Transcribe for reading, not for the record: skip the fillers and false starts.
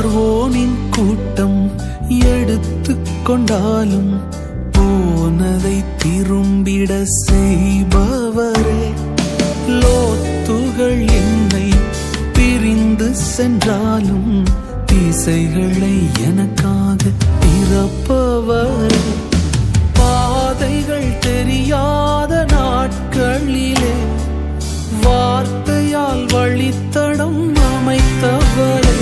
பார்வோனின் கூட்டம் எடுத்து கொண்டாலும் போனதை திரும்பிட செய்பவரே, லோத்துகள் என்னை பிரிந்து சென்றாலும் திசைகளை எனக்காக திறப்பவரே, பாதைகள் தெரியாத நாட்களிலே வார்த்தையால் வழித்தடம் அமைத்தவரே,